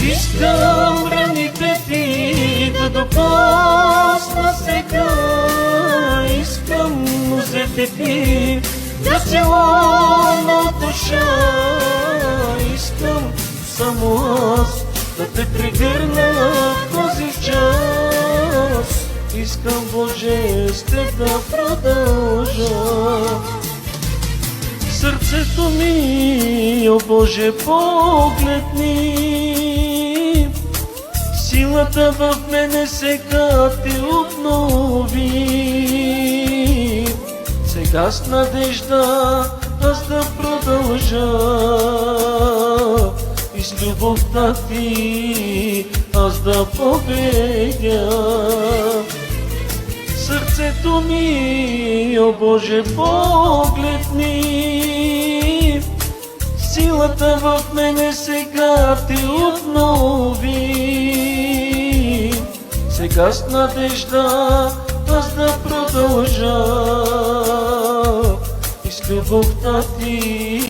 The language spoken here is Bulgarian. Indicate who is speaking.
Speaker 1: Искам раните ти да докосна сега, искам нозете ти да целуна душа, искам само аз да те прегърна в този час, искам Боже с теб да продължа. Сърцето ми, о Боже, погледни, силата в мене сега ти обнови. Сега с надежда аз да продължа и с любовта ти аз да победя. Сърцето ми, о Боже, погледни, силата в мене сега ти обнови. Сега с надежда аз да продължа и с любовта ти